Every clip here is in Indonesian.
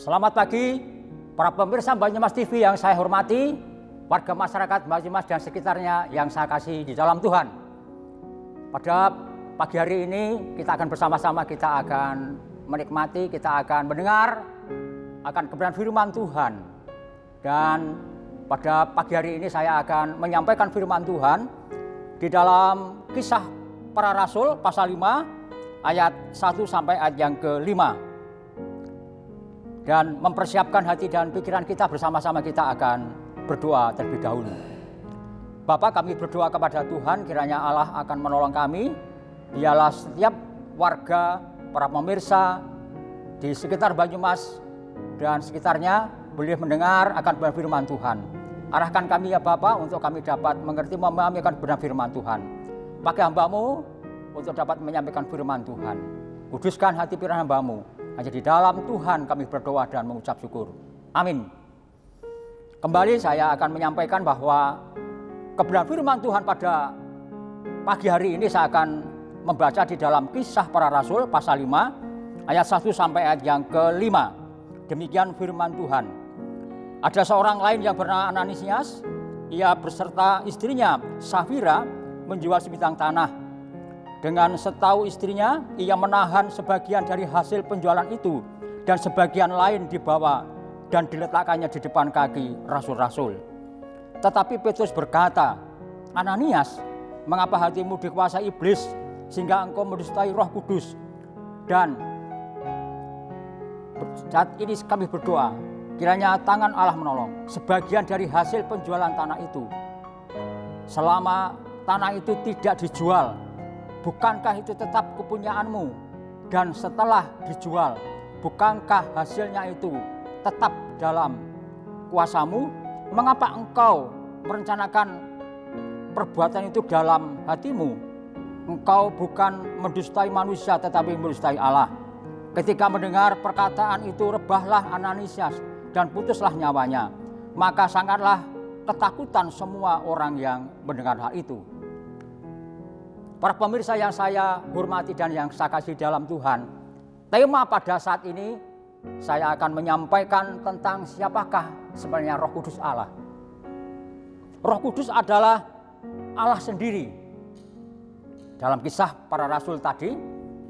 Selamat pagi para pemirsa Banyumas TV yang saya hormati, warga masyarakat Banyumas dan sekitarnya yang saya kasih di dalam Tuhan. Pada pagi hari ini kita akan bersama-sama, kita akan menikmati, kita akan mendengar akan kebenaran firman Tuhan. Dan pada pagi hari ini saya akan menyampaikan firman Tuhan di dalam Kisah Para Rasul pasal 5 ayat 1 sampai ayat yang ke-5. Dan mempersiapkan hati dan pikiran kita, bersama-sama kita akan berdoa terlebih dahulu. Bapa, kami berdoa kepada Tuhan, kiranya Allah akan menolong kami. Dialah setiap warga, para pemirsa di sekitar Banyumas dan sekitarnya boleh mendengar akan firman Tuhan. Arahkan kami ya Bapa, untuk kami dapat mengerti, memahami akan benar firman Tuhan. Pakai hamba-Mu untuk dapat menyampaikan firman Tuhan. Kuduskan hati pikiran hamba-Mu. Hanya di dalam Tuhan kami berdoa dan mengucap syukur. Amin. Kembali saya akan menyampaikan bahwa kebenaran firman Tuhan pada pagi hari ini saya akan membaca di dalam Kisah Para Rasul pasal 5 ayat 1 sampai ayat yang ke-5. Demikian firman Tuhan. Ada seorang lain yang bernama Ananias, ia beserta istrinya Safira menjual sebidang tanah. Dengan setahu istrinya, ia menahan sebagian dari hasil penjualan itu dan sebagian lain dibawa dan diletakkannya di depan kaki rasul-rasul. Tetapi Petrus berkata, "Ananias, mengapa hatimu dikuasai iblis sehingga engkau mendustai Roh Kudus?" Dan saat ini kami berdoa, kiranya tangan Allah menolong sebagian dari hasil penjualan tanah itu. Selama tanah itu tidak dijual, bukankah itu tetap kepunyaanmu? Dan setelah dijual, bukankah hasilnya itu tetap dalam kuasamu? Mengapa engkau merencanakan perbuatan itu dalam hatimu? Engkau bukan mendustai manusia, tetapi mendustai Allah. Ketika mendengar perkataan itu, rebahlah Ananias dan putuslah nyawanya. Maka sangatlah ketakutan semua orang yang mendengar hal itu. Para pemirsa yang saya hormati dan yang saya kasih dalam Tuhan, tema pada saat ini saya akan menyampaikan tentang siapakah sebenarnya Roh Kudus Allah. Roh Kudus adalah Allah sendiri. Dalam Kisah Para Rasul tadi,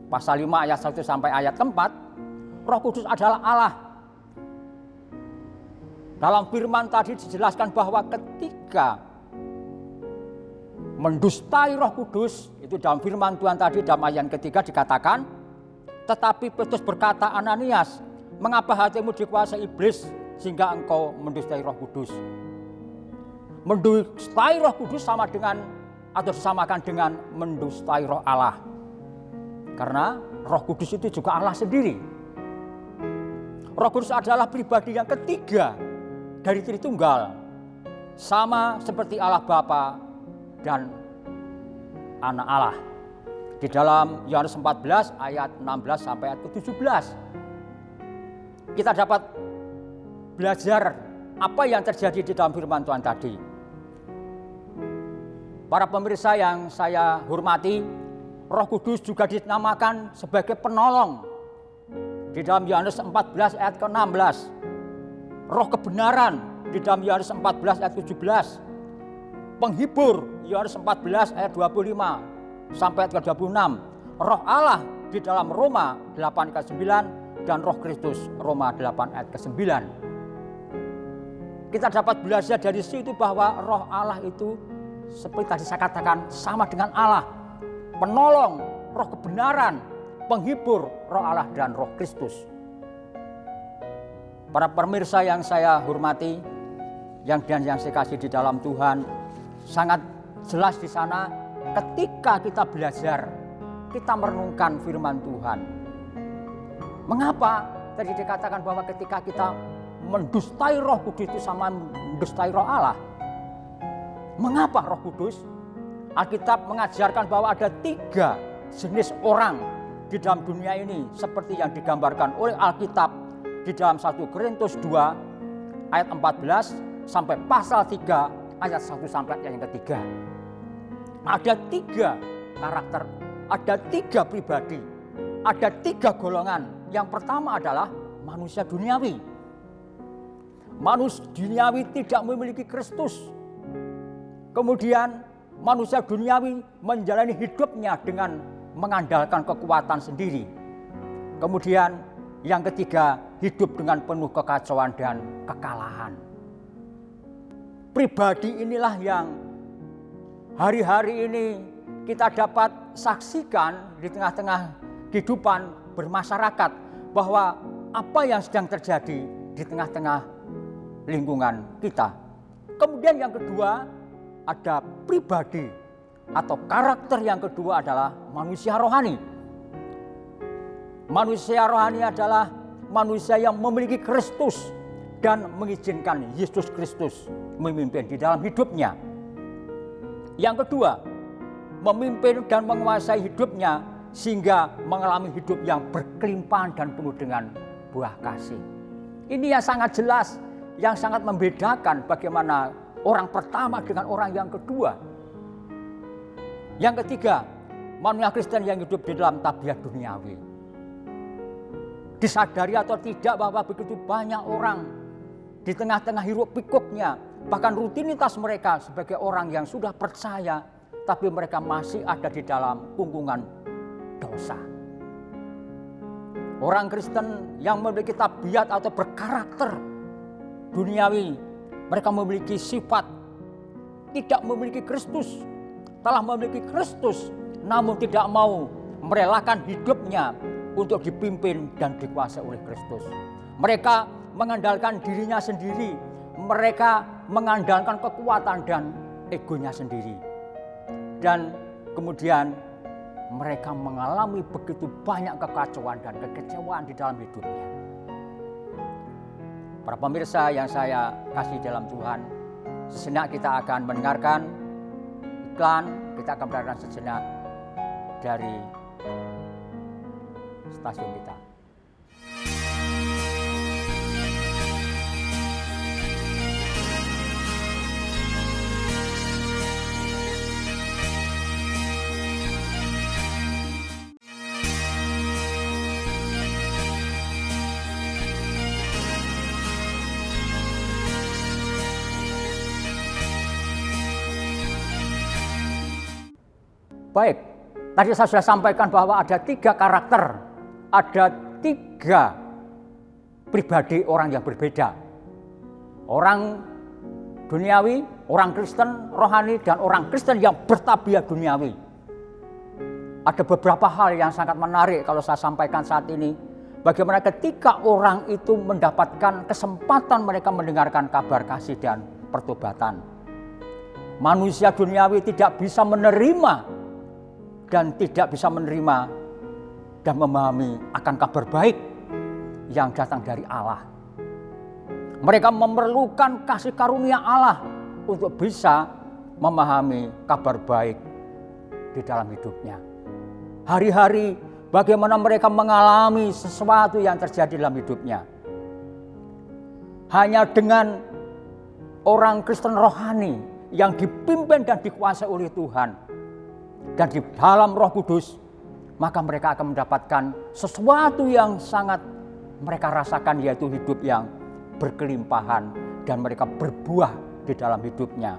pasal 5 ayat 1 sampai ayat 4, Roh Kudus adalah Allah. Dalam firman tadi dijelaskan bahwa ketika mendustai Roh Kudus, itu dalam firman Tuhan tadi dalam ayat ketiga dikatakan, tetapi Petrus berkata, "Ananias, mengapa hatimu dikuasai iblis sehingga engkau mendustai Roh Kudus?" Mendustai Roh Kudus sama dengan atau disamakan dengan mendustai Roh Allah. Karena Roh Kudus itu juga Allah sendiri. Roh Kudus adalah pribadi yang ketiga dari Tritunggal, sama seperti Allah Bapa dan Anak Allah. Di dalam Yohanes 14 ayat 16 sampai ayat ke-17 kita dapat belajar apa yang terjadi di dalam firman Tuhan tadi. Para pemirsa yang saya hormati, Roh Kudus juga dinamakan sebagai penolong. Di dalam Yohanes 14 ayat ke-16, Roh kebenaran di dalam Yohanes 14 ayat 17, penghibur Yohanes 14 ayat 25 sampai ayat ke-26, Roh Allah di dalam Roma 8 ayat ke-9 dan Roh Kristus Roma 8 ayat ke-9. Kita dapat belajar dari situ bahwa Roh Allah itu seperti tadi saya katakan sama dengan Allah, penolong, Roh kebenaran, penghibur, Roh Allah dan Roh Kristus. Para pemirsa yang saya hormati, yang saya kasih di dalam Tuhan, sangat jelas di sana ketika kita belajar, kita merenungkan firman Tuhan. Mengapa tadi dikatakan bahwa ketika kita mendustai Roh Kudus itu sama mendustai Roh Allah? Mengapa Roh Kudus? Alkitab mengajarkan bahwa ada 3 jenis orang di dalam dunia ini seperti yang digambarkan oleh Alkitab di dalam 1 Korintus 2 ayat 14 sampai pasal 3 ayat 1 sampai ayat yang ketiga. Ada 3 karakter, ada 3 pribadi, ada 3 golongan. Yang pertama adalah manusia duniawi. Manusia duniawi tidak memiliki Kristus. Kemudian manusia duniawi menjalani hidupnya dengan mengandalkan kekuatan sendiri. Kemudian yang ketiga, hidup dengan penuh kekacauan dan kekalahan. Pribadi inilah yang hari-hari ini kita dapat saksikan di tengah-tengah kehidupan bermasyarakat, bahwa apa yang sedang terjadi di tengah-tengah lingkungan kita. Kemudian yang kedua, ada pribadi atau karakter yang kedua adalah manusia rohani. Manusia rohani adalah manusia yang memiliki Kristus dan mengizinkan Yesus Kristus memimpin di dalam hidupnya. Yang kedua, memimpin dan menguasai hidupnya sehingga mengalami hidup yang berkelimpahan dan penuh dengan buah kasih. Ini yang sangat jelas, yang sangat membedakan bagaimana orang pertama dengan orang yang kedua. Yang ketiga, manusia Kristen yang hidup di dalam tabiat duniawi. Disadari atau tidak bahwa begitu banyak orang di tengah-tengah hiruk pikuknya, bahkan rutinitas mereka sebagai orang yang sudah percaya, tapi mereka masih ada di dalam kungkungan dosa. Orang Kristen yang memiliki tabiat atau berkarakter duniawi, mereka memiliki sifat tidak memiliki Kristus, telah memiliki Kristus namun tidak mau merelakan hidupnya untuk dipimpin dan dikuasai oleh Kristus. Mereka mengandalkan dirinya sendiri, mereka mengandalkan kekuatan dan egonya sendiri. Dan kemudian mereka mengalami begitu banyak kekacauan dan kekecewaan di dalam hidupnya. Para pemirsa yang saya kasih dalam Tuhan, sejenak kita akan mendengarkan iklan, kita akan mendengarkan sejenak dari stasiun kita. Baik, tadi saya sudah sampaikan bahwa ada 3 karakter, ada 3 pribadi orang yang berbeda. Orang duniawi, orang Kristen rohani, dan orang Kristen yang bertabiat duniawi. Ada beberapa hal yang sangat menarik kalau saya sampaikan saat ini. Bagaimana ketika orang itu mendapatkan kesempatan mereka mendengarkan kabar kasih dan pertobatan. Manusia duniawi tidak bisa menerima dan tidak bisa menerima dan memahami akan kabar baik yang datang dari Allah. Mereka memerlukan kasih karunia Allah untuk bisa memahami kabar baik di dalam hidupnya. Hari-hari bagaimana mereka mengalami sesuatu yang terjadi dalam hidupnya. Hanya dengan orang Kristen rohani yang dipimpin dan dikuasai oleh Tuhan dan di dalam Roh Kudus, maka mereka akan mendapatkan sesuatu yang sangat mereka rasakan, yaitu hidup yang berkelimpahan dan mereka berbuah di dalam hidupnya.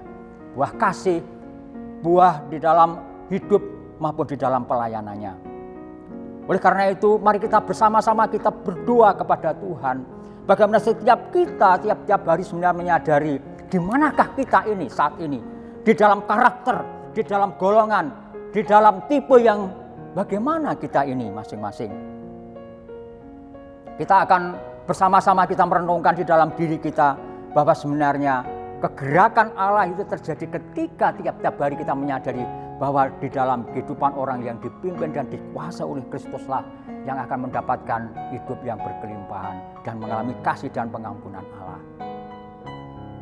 Buah kasih, buah di dalam hidup maupun di dalam pelayanannya. Oleh karena itu, mari kita bersama-sama kita berdoa kepada Tuhan. Bagaimana setiap kita, tiap-tiap hari sebenarnya menyadari di manakah kita ini saat ini. Di dalam karakter, di dalam golongan, di dalam tipe yang bagaimana kita ini masing-masing. Kita akan bersama-sama kita merenungkan di dalam diri kita bahwa sebenarnya kegerakan Allah itu terjadi ketika tiap-tiap hari kita menyadari bahwa di dalam kehidupan orang yang dipimpin dan dikuasai oleh Kristuslah yang akan mendapatkan hidup yang berkelimpahan dan mengalami kasih dan pengampunan Allah.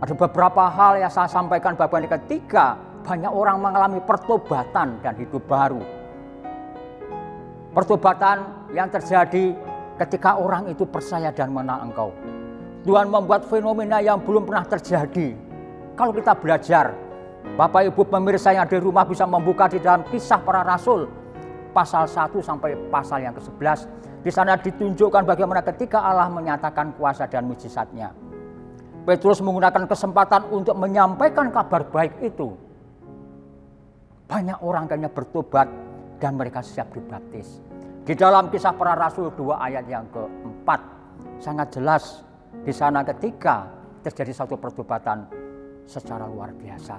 Ada beberapa hal yang saya sampaikan bahwa ketika banyak orang mengalami pertobatan dan hidup baru. Pertobatan yang terjadi ketika orang itu percaya dan mengenal Engkau. Tuhan membuat fenomena yang belum pernah terjadi. Kalau kita belajar, Bapak Ibu pemirsa yang ada di rumah bisa membuka di dalam Kisah Para Rasul pasal 1 sampai pasal yang ke-11, Di sana ditunjukkan bagaimana ketika Allah menyatakan kuasa dan mujizatnya. Petrus menggunakan kesempatan untuk menyampaikan kabar baik itu. Banyak orang akhirnya bertobat dan mereka siap dibaptis. Di dalam Kisah Para Rasul 2 ayat yang keempat sangat jelas di sana ketika terjadi satu pertobatan secara luar biasa.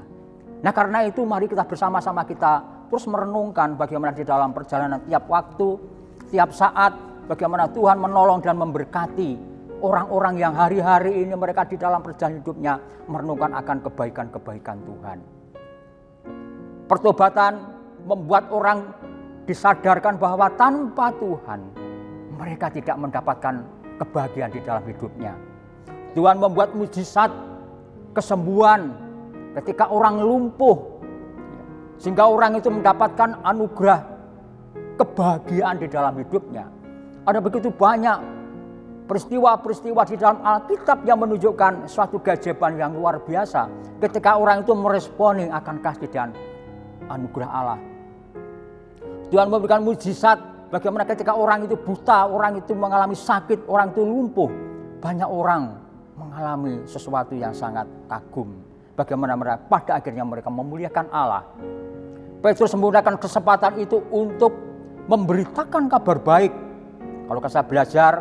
Nah, karena itu mari kita bersama-sama kita terus merenungkan bagaimana di dalam perjalanan tiap waktu, tiap saat, bagaimana Tuhan menolong dan memberkati orang-orang yang hari-hari ini mereka di dalam perjalanan hidupnya merenungkan akan kebaikan-kebaikan Tuhan. Pertobatan membuat orang disadarkan bahwa tanpa Tuhan mereka tidak mendapatkan kebahagiaan di dalam hidupnya. Tuhan membuat mujizat kesembuhan ketika orang lumpuh, sehingga orang itu mendapatkan anugerah kebahagiaan di dalam hidupnya. Ada begitu banyak peristiwa-peristiwa di dalam Alkitab yang menunjukkan suatu keajaiban yang luar biasa ketika orang itu meresponi akan kasih dan anugerah Allah. Tuhan memberikan mujizat bagaimana ketika orang itu buta, orang itu mengalami sakit, orang itu lumpuh. Banyak orang mengalami sesuatu yang sangat kagum. Bagaimana mereka pada akhirnya mereka memuliakan Allah. Petrus menggunakan kesempatan itu untuk memberitakan kabar baik. Kalau kita belajar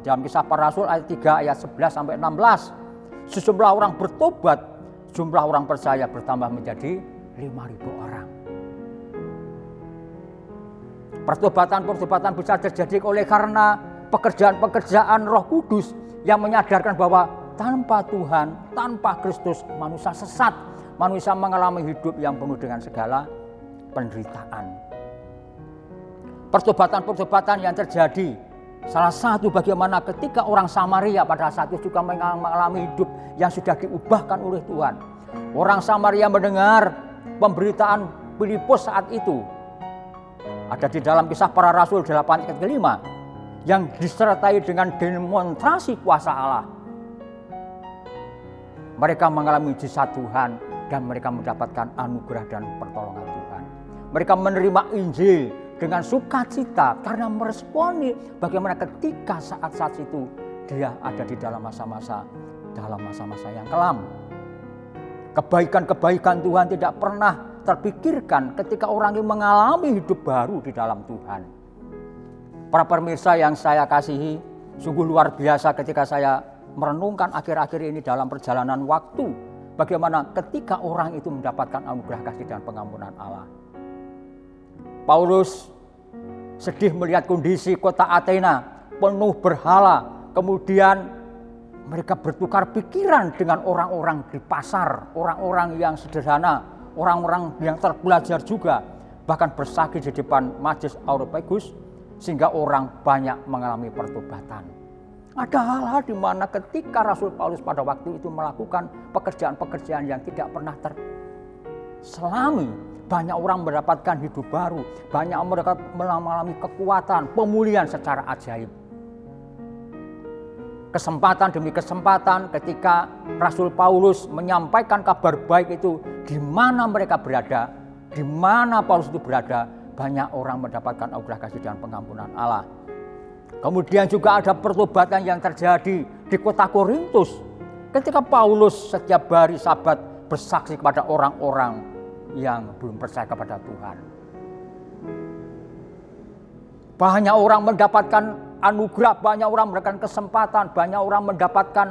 dalam Kisah Para Rasul ayat 3 ayat 11 sampai 16, sejumlah orang bertobat, jumlah orang percaya bertambah menjadi 5.000 orang. Pertobatan-pertobatan bisa terjadi oleh karena pekerjaan-pekerjaan Roh Kudus yang menyadarkan bahwa tanpa Tuhan, tanpa Kristus, manusia sesat, manusia mengalami hidup yang penuh dengan segala penderitaan. Pertobatan-pertobatan yang terjadi, salah satu bagaimana ketika orang Samaria pada saat itu juga mengalami hidup yang sudah diubahkan oleh Tuhan. Orang Samaria mendengar pemberitaan Filipus saat itu. Ada di dalam Kisah Para Rasul 8 ayat 5 yang disertai dengan demonstrasi kuasa Allah. Mereka mengalami mujizat Tuhan dan mereka mendapatkan anugerah dan pertolongan Tuhan. Mereka menerima Injil dengan sukacita karena meresponi bagaimana ketika saat-saat itu dia ada di dalam masa-masa yang kelam. Kebaikan-kebaikan Tuhan tidak pernah terpikirkan ketika orang ini mengalami hidup baru di dalam Tuhan. Para pemirsa yang saya kasihi, sungguh luar biasa ketika saya merenungkan akhir-akhir ini dalam perjalanan waktu, bagaimana ketika orang itu mendapatkan anugerah kasih dan pengampunan Allah. Paulus sedih melihat kondisi kota Athena penuh berhala, kemudian mereka bertukar pikiran dengan orang-orang di pasar, orang-orang yang sederhana, orang-orang yang terpelajar juga, bahkan bersaksi di depan Majelis Areopagus, sehingga orang banyak mengalami pertobatan. Ada hal-hal di mana ketika Rasul Paulus pada waktu itu melakukan pekerjaan-pekerjaan yang tidak pernah terselami, banyak orang mendapatkan hidup baru, banyak mereka mengalami kekuatan, pemulihan secara ajaib. Kesempatan demi kesempatan ketika Rasul Paulus menyampaikan kabar baik itu di mana mereka berada, di mana Paulus itu berada, banyak orang mendapatkan anugerah kasih dan pengampunan Allah. Kemudian juga ada pertobatan yang terjadi di kota Korintus ketika Paulus setiap hari Sabat bersaksi kepada orang-orang yang belum percaya kepada Tuhan. Banyak orang mendapatkan anugerah, banyak orang mendapatkan kesempatan, banyak orang mendapatkan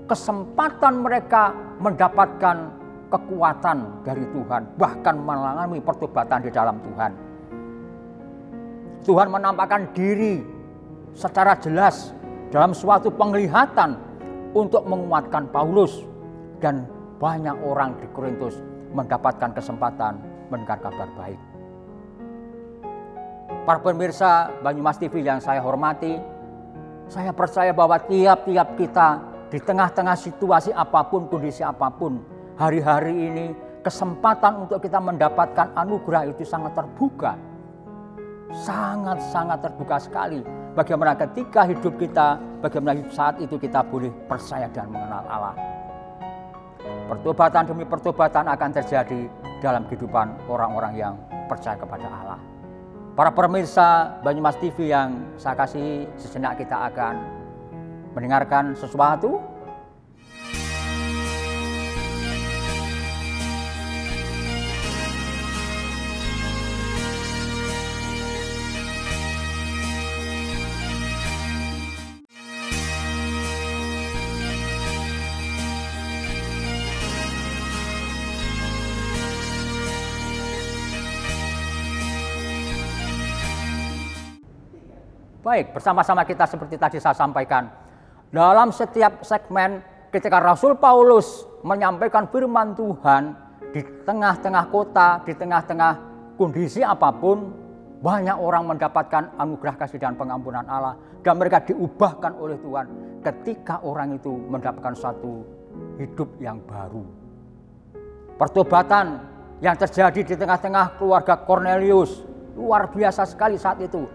kesempatan mereka mendapatkan kekuatan dari Tuhan, bahkan mengalami pertobatan di dalam Tuhan. Tuhan menampakkan diri secara jelas dalam suatu penglihatan untuk menguatkan Paulus, dan banyak orang di Korintus mendapatkan kesempatan mendengar kabar baik. Para pemirsa Banyumas TV yang saya hormati, saya percaya bahwa tiap-tiap kita di tengah-tengah situasi apapun, kondisi apapun, hari-hari ini kesempatan untuk kita mendapatkan anugerah itu sangat terbuka. Sangat-sangat terbuka sekali. Bagaimana ketika hidup kita, bagaimana saat itu kita boleh percaya dan mengenal Allah. Pertobatan demi pertobatan akan terjadi dalam kehidupan orang-orang yang percaya kepada Allah. Para pemirsa Banyumas TV yang saya kasihi, sejenak kita akan mendengarkan sesuatu. Baik, bersama-sama kita seperti tadi saya sampaikan, dalam setiap segmen ketika Rasul Paulus menyampaikan firman Tuhan di tengah-tengah kota, di tengah-tengah kondisi apapun, banyak orang mendapatkan anugerah kasih dan pengampunan Allah dan mereka diubahkan oleh Tuhan ketika orang itu mendapatkan suatu hidup yang baru. Pertobatan yang terjadi di tengah-tengah keluarga Kornelius luar biasa sekali saat itu.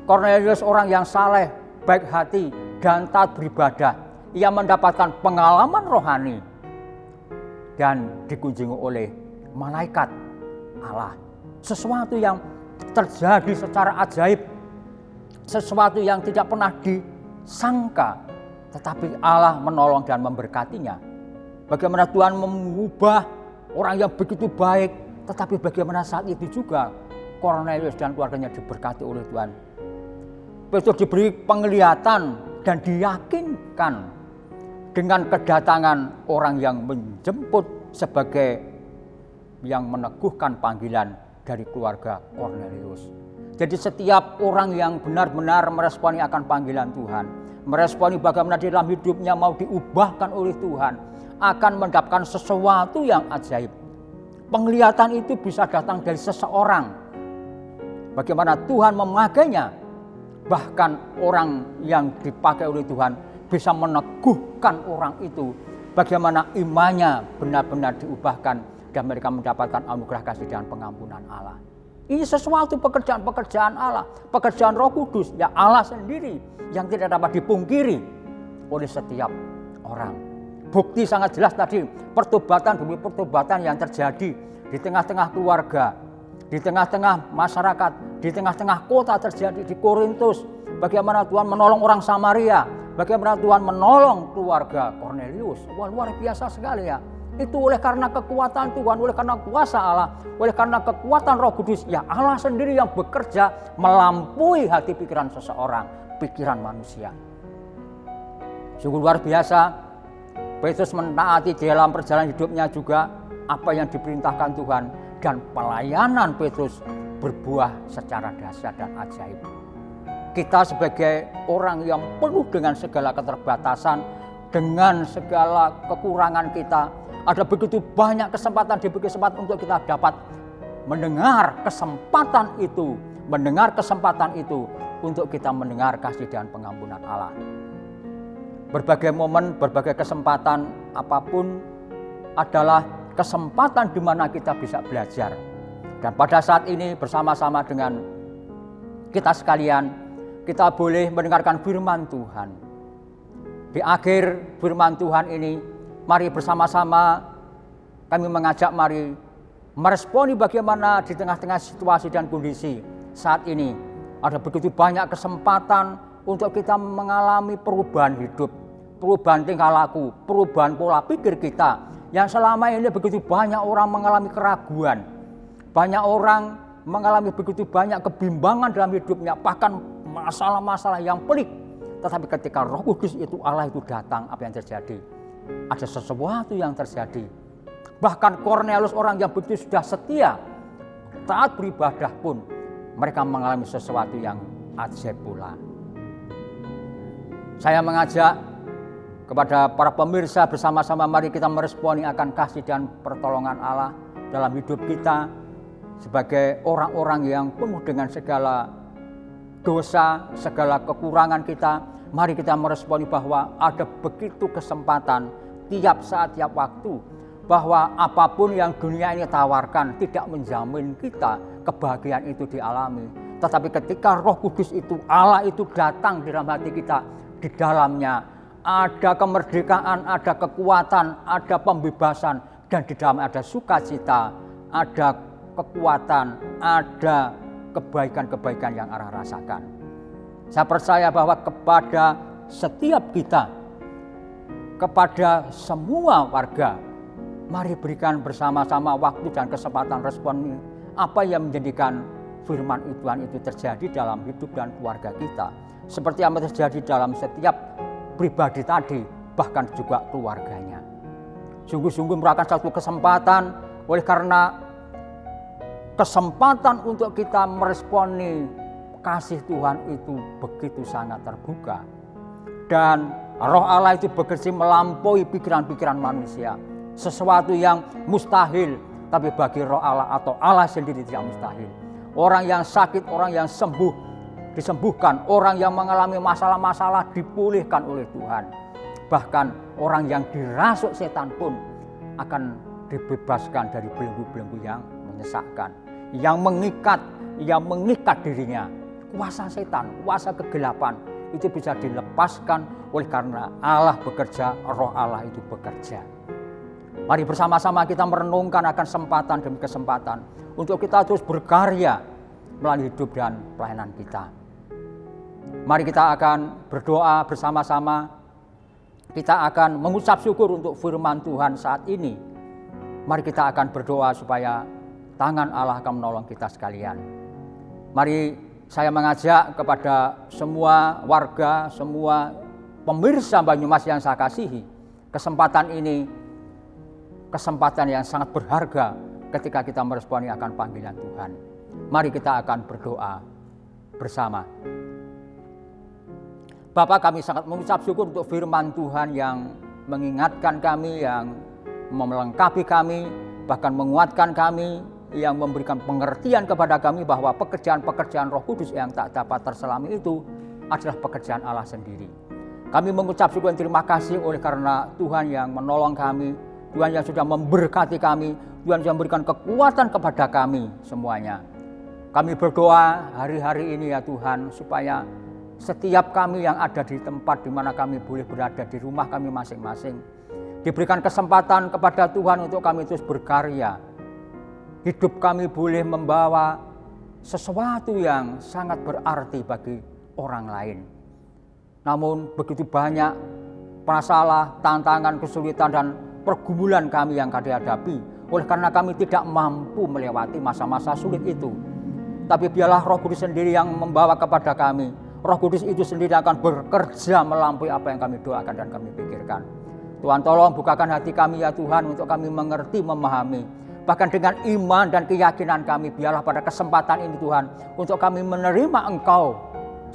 Kornelius orang yang saleh, baik hati, dan taat beribadah. Ia mendapatkan pengalaman rohani dan dikunjungi oleh malaikat Allah. Sesuatu yang terjadi secara ajaib, sesuatu yang tidak pernah disangka, tetapi Allah menolong dan memberkatinya. Bagaimana Tuhan mengubah orang yang begitu baik, tetapi bagaimana saat itu juga Kornelius dan keluarganya diberkati oleh Tuhan. Petrus diberi penglihatan dan diyakinkan dengan kedatangan orang yang menjemput sebagai yang meneguhkan panggilan dari keluarga Kornelius. Jadi setiap orang yang benar-benar meresponi akan panggilan Tuhan, meresponi bagaimana di dalam hidupnya mau diubahkan oleh Tuhan, akan mendapatkan sesuatu yang ajaib. Penglihatan itu bisa datang dari seseorang. Bagaimana Tuhan memakainya. Bahkan orang yang dipakai oleh Tuhan bisa meneguhkan orang itu. Bagaimana imannya benar-benar diubahkan dan mereka mendapatkan anugerah kasih dan pengampunan Allah. Ini sesuatu pekerjaan-pekerjaan Allah, pekerjaan Roh Kudus, ya Allah sendiri yang tidak dapat dipungkiri oleh setiap orang. Bukti sangat jelas tadi, pertobatan demi pertobatan yang terjadi di tengah-tengah keluarga, di tengah-tengah masyarakat, di tengah-tengah kota terjadi di Korintus. Bagaimana Tuhan menolong orang Samaria, bagaimana Tuhan menolong keluarga Kornelius. Wah, luar biasa sekali ya. Itu oleh karena kekuatan Tuhan, oleh karena kuasa Allah, oleh karena kekuatan Roh Kudus. Ya Allah sendiri yang bekerja melampaui hati pikiran seseorang, pikiran manusia. Sungguh luar biasa. Petrus menaati dalam perjalanan hidupnya juga apa yang diperintahkan Tuhan. Dan pelayanan Petrus berbuah secara dahsyat dan ajaib. Kita sebagai orang yang penuh dengan segala keterbatasan, dengan segala kekurangan kita, ada begitu banyak kesempatan diberi kesempatan untuk kita dapat mendengar kesempatan itu untuk kita mendengar kasih dan pengampunan Allah. Berbagai momen, berbagai kesempatan apapun adalah kesempatan di mana kita bisa belajar. Dan pada saat ini bersama-sama dengan kita sekalian, kita boleh mendengarkan firman Tuhan. Di akhir firman Tuhan ini, mari bersama-sama kami mengajak mari meresponi bagaimana di tengah-tengah situasi dan kondisi saat ini. Ada begitu banyak kesempatan untuk kita mengalami perubahan hidup, perubahan tingkah laku, perubahan pola pikir kita. Yang selama ini begitu banyak orang mengalami keraguan, banyak orang mengalami begitu banyak kebimbangan dalam hidupnya, bahkan masalah-masalah yang pelik. Tetapi ketika Roh Kudus itu Allah itu datang, apa yang terjadi? Ada sesuatu yang terjadi. Bahkan Kornelius orang yang begitu sudah setia, taat beribadah pun, mereka mengalami sesuatu yang ajaib pula. Saya mengajak kepada para pemirsa bersama-sama mari kita meresponi akan kasih dan pertolongan Allah dalam hidup kita sebagai orang-orang yang penuh dengan segala dosa, segala kekurangan kita. Mari kita meresponi bahwa ada begitu kesempatan tiap saat, tiap waktu, bahwa apapun yang dunia ini tawarkan tidak menjamin kita kebahagiaan itu dialami. Tetapi ketika Roh Kudus itu, Allah itu datang di dalam hati kita, di dalamnya ada kemerdekaan, ada kekuatan, ada pembebasan, dan di dalamnya ada sukacita, ada kekuatan, ada kebaikan-kebaikan yang Allah rasakan. Saya percaya bahwa kepada setiap kita, kepada semua warga, mari berikan bersama-sama waktu dan kesempatan respon apa yang menjadikan firman Tuhan itu terjadi dalam hidup dan keluarga kita. Seperti yang terjadi dalam setiap pribadi tadi, bahkan juga keluarganya. Sungguh-sungguh merupakan satu kesempatan, oleh karena kesempatan untuk kita meresponi kasih Tuhan itu begitu sangat terbuka. Dan Roh Allah itu bekerja melampaui pikiran-pikiran manusia. Sesuatu yang mustahil, tapi bagi Roh Allah atau Allah sendiri tidak mustahil. Orang yang sakit, orang yang sembuh, disembuhkan. Orang yang mengalami masalah-masalah dipulihkan oleh Tuhan. Bahkan orang yang dirasuk setan pun akan dibebaskan dari belenggu-belenggu yang menyesakkan. Yang mengikat dirinya. Kuasa setan, kuasa kegelapan itu bisa dilepaskan oleh karena Allah bekerja, Roh Allah itu bekerja. Mari bersama-sama kita merenungkan akan kesempatan demi kesempatan untuk kita terus berkarya melalui hidup dan pelayanan kita. Mari kita akan berdoa bersama-sama. Kita akan mengucap syukur untuk firman Tuhan saat ini. Mari kita akan berdoa supaya tangan Allah akan menolong kita sekalian. Mari saya mengajak kepada semua warga, semua pemirsa Banyumas yang saya kasihi, kesempatan ini kesempatan yang sangat berharga ketika kita meresponi akan panggilan Tuhan. Mari kita akan berdoa bersama. Bapa, kami sangat mengucap syukur untuk firman Tuhan yang mengingatkan kami, yang melengkapi kami, bahkan menguatkan kami, yang memberikan pengertian kepada kami bahwa pekerjaan-pekerjaan Roh Kudus yang tak dapat terselami itu adalah pekerjaan Allah sendiri. Kami mengucap syukur dan terima kasih oleh karena Tuhan yang menolong kami, Tuhan yang sudah memberkati kami, Tuhan yang memberikan kekuatan kepada kami semuanya. Kami berdoa hari-hari ini ya Tuhan, supaya setiap kami yang ada di tempat di mana kami boleh berada di rumah kami masing-masing, diberikan kesempatan kepada Tuhan untuk kami terus berkarya. Hidup kami boleh membawa sesuatu yang sangat berarti bagi orang lain. Namun begitu banyak masalah, tantangan, kesulitan dan pergumulan kami yang kami hadapi. Oleh karena kami tidak mampu melewati masa-masa sulit itu. Tapi biarlah Roh Kudus sendiri yang membawa kepada kami. Roh Kudus itu sendiri akan bekerja melampaui apa yang kami doakan dan kami pikirkan. Tuhan tolong bukakan hati kami ya Tuhan untuk kami mengerti, memahami. Bahkan dengan iman dan keyakinan kami, biarlah pada kesempatan ini Tuhan, untuk kami menerima Engkau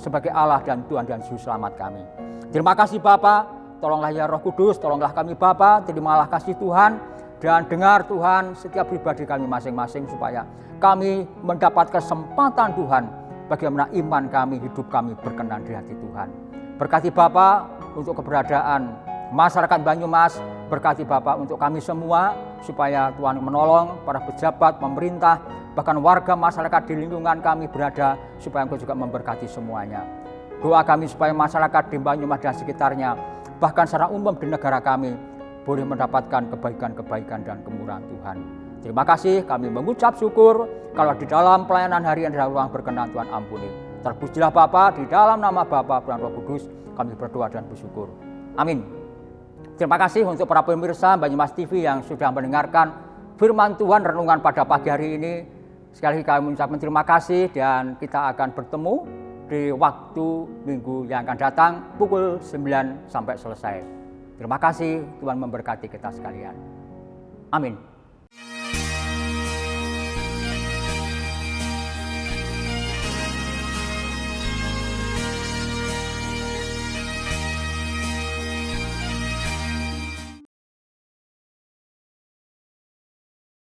sebagai Allah dan Tuhan dan Juru Selamat kami. Terima kasih Bapa, tolonglah ya Roh Kudus, tolonglah kami Bapa, terimalah kasih Tuhan, dan dengar Tuhan setiap pribadi kami masing-masing supaya kami mendapat kesempatan Tuhan, bagaimana iman kami, hidup kami berkenan di hati Tuhan. Berkati Bapa untuk keberadaan masyarakat Banyumas, berkati Bapak untuk kami semua, supaya Tuhan menolong para pejabat, pemerintah, bahkan warga masyarakat di lingkungan kami berada, supaya Engkau juga memberkati semuanya. Doa kami supaya masyarakat di Banyumas dan sekitarnya, bahkan secara umum di negara kami, boleh mendapatkan kebaikan-kebaikan dan kemurahan Tuhan. Terima kasih, kami mengucap syukur, kalau di dalam pelayanan harian dan ruang berkenan Tuhan ampuni. Terpujilah Bapa, di dalam nama Bapa dan Roh Kudus, kami berdoa dan bersyukur. Amin. Terima kasih untuk para pemirsa Banyumas TV yang sudah mendengarkan firman Tuhan renungan pada pagi hari ini. Sekali lagi kami mengucapkan terima kasih dan kita akan bertemu di waktu minggu yang akan datang pukul 9 sampai selesai. Terima kasih, Tuhan memberkati kita sekalian. Amin.